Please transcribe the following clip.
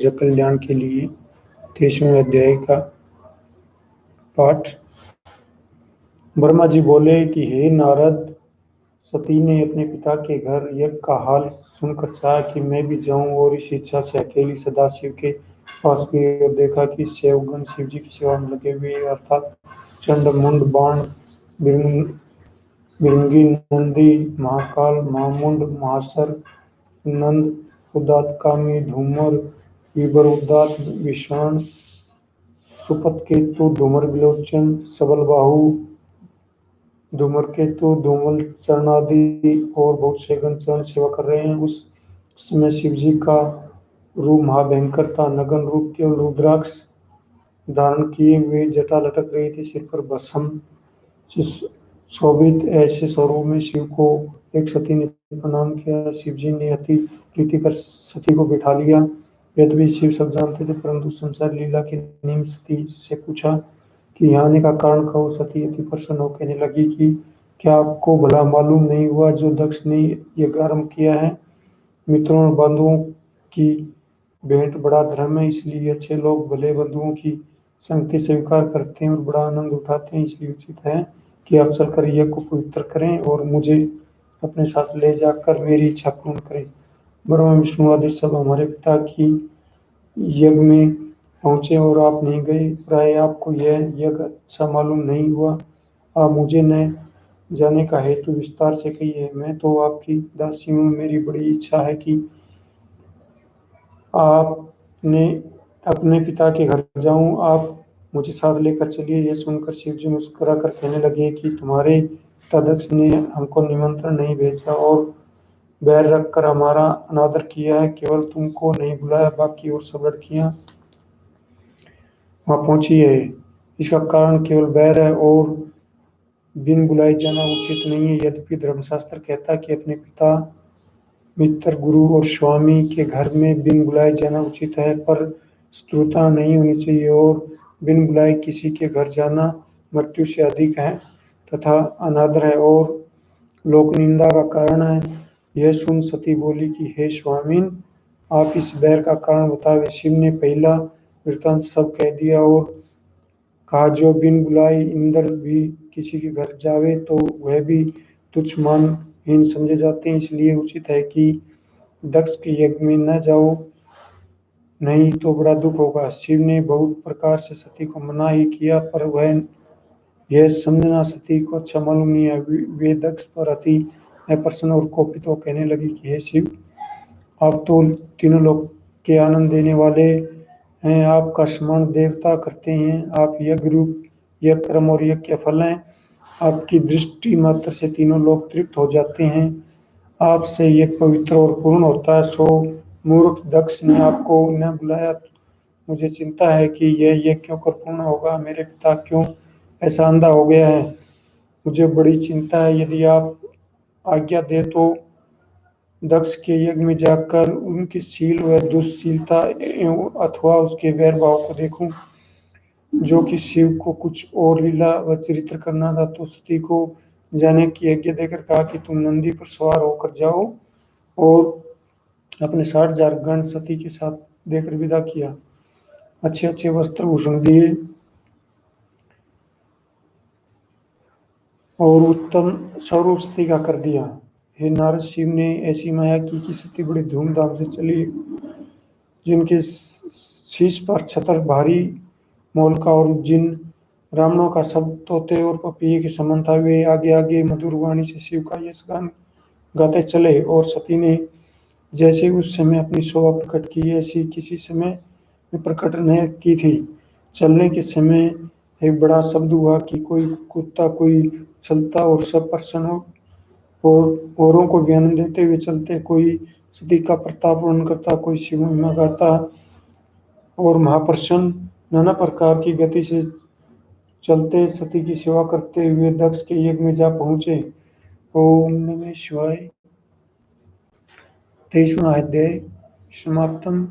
प्रजा कल्याण के लिए 23वें अध्याय का पाठ। ब्रह्मा जी बोले कि हे नारद, सती ने अपने पिता के घर यज्ञ का हाल सुनकर चाहा कि मैं भी जाऊं, और इस इच्छा से अकेली सदाशिव के पास गई और देखा कि सेवगण शिव जी की सेवा में लगे हुए, अर्थात चंड, मुंड, बाण, भृंगी, नंदी, महाकाल, महामुंड, महासर, नंद, उदातकामी, धूमर, विभर, उदात, विषाण, सुपतकेतु, धूमर विलोचन, सबलबाहु, धूमरकेतु, धूमल चरणादि और बहुत से गण चरण सेवा कर रहे हैं। उस समय शिव जी का रूप महाभयंकर था। नगन रूप केवल रुद्राक्ष धारण किए हुए जटा लटक रही थी, सिर पर भस्म से शोभित ऐसे स्वरूप में शिव को एक सती ने प्रणाम किया। शिव जी ने अति प्रीति कर सती को बिठा लिया। यद्यपि शिव सब जानते थे, परंतु संसार लीला के नियम सती से पूछा कि यहाँ आने का कारण कहो। सती अति प्रसन्न होकर कहने लगी कि क्या आपको भला मालूम नहीं हुआ जो दक्ष ने यज्ञ आरंभ किया है? मित्रों और बंधुओं की भेंट बड़ा धर्म है, इसलिए अच्छे लोग भले बंधुओं की संगति स्वीकार करते हैं और बड़ा आनंद उठाते हैं। इसलिए उचित है कि आप चलकर यज्ञ को पवित्र करें और मुझे अपने साथ ले जाकर मेरी इच्छा पूर्ण करें। ब्रह्मा विष्णु आदि सब हमारे पिता की यज्ञ में पहुंचे और आप नहीं गए। प्राय आपको यह यज्ञ अच्छा मालूम नहीं हुआ। आप मुझे न जाने का हेतु विस्तार से कहिए। मैं तो आपकी दासी हूँ। मेरी बड़ी इच्छा है कि आपने अपने पिता के घर जाऊं। आप मुझे साथ लेकर चलिए। यह सुनकर शिव जी मुस्कुरा कर कहने लगे कि तुम्हारे पिता दक्ष ने हमको निमंत्रण नहीं भेजा और बैर रखकर हमारा अनादर किया है। केवल तुमको नहीं बुलाया, बाकी और सब लड़कियां वहां पहुंची है। इसका कारण केवल बैर है और बिन बुलाए जाना उचित नहीं है। यद्यपि धर्मशास्त्र कहता है कि अपने पिता, मित्र, गुरु और स्वामी के घर में बिन बुलाए जाना उचित है, पर शत्रुता नहीं होनी चाहिए और बिन बुलाए किसी के घर जाना मृत्यु से अधिक है तथा अनादर है और लोक निंदा का कारण है। यह सुन सती बोली कि हे स्वामीन, आप इस बैर का कारण बतावे। शिव ने पहला वृत्तांत सब कह दिया और कहा, जो बिन बुलाए इंद्र भी किसी के घर जावे तो वह भी तुच्छ मानहीन समझे जाते हैं। इसलिए उचित है कि दक्ष के यज्ञ में न जाओ, नहीं तो बड़ा दुख होगा। शिव ने बहुत प्रकार से सती को मना ही किया, पर वह यह समझना सती को अच्छा मालूम नहीं है। वे दक्ष पर अति अप्रसन्न और कोपित हो कहने लगी कि हे शिव, आप तो तीनों लोक के आनंद देने वाले हैं। आपका स्मरण देवता करते हैं। आप यज्ञ रूप, यज्ञ कर्म और यज्ञ के फल हैं। आपकी दृष्टि मात्र से तीनों लोग तृप्त हो जाते हैं। आपसे यज्ञ पवित्र और पूर्ण होता है। सो मूर्ख दक्ष ने आपको न बुलाया। मुझे चिंता है कि यह यज्ञ क्यों कर पूर्ण होगा। मेरे पिता क्यों ऐसा अंधा हो गया है, मुझे बड़ी चिंता है। यदि आप आज्ञा दे तो दक्ष के यज्ञ में जाकर उनकी शील व दुष्शीलता अथवा उसके वैर भाव को देखूं। जो कि शिव को कुछ और लीला व चरित्र करना था। तो सती को जाने की आज्ञा देकर कहा कि तुम नंदी पर सवार होकर जाओ और अपने 60,000 गण सती के साथ देकर विदा किया। अच्छे अच्छे वस्त्र भूषण दिए और उत्तम स्वरूप सती का कर दिया। हे नारद, शिव ने ऐसी माया की कि सती बड़ी धूमधाम से चली। जिनके शीश पर छतर भारी मोल का और जिन ब्राह्मणों का सब तोते और पपीहे के समान था, वे आगे आगे मधुर वाणी से शिव का यश गान गाते चले। और सती ने जैसे उस समय अपनी शोभा प्रकट की, ऐसी किसी समय में प्रकट नहीं की थी। चलने के समय एक बड़ा शब्द हुआ कि कोई कुत्ता, कोई चलता और सब प्रसन्न हो और औरों को भी आनंद देते हुए चलते। कोई सती का प्रताप वर्णन करता, कोई शिव महिमा गाता और महाप्रसन्न नाना प्रकार की गति से चलते सती की सेवा करते हुए दक्ष के यज्ञ में जा पहुंचे। ओम नमः शिवाय। 23वां अध्याय समाप्तम।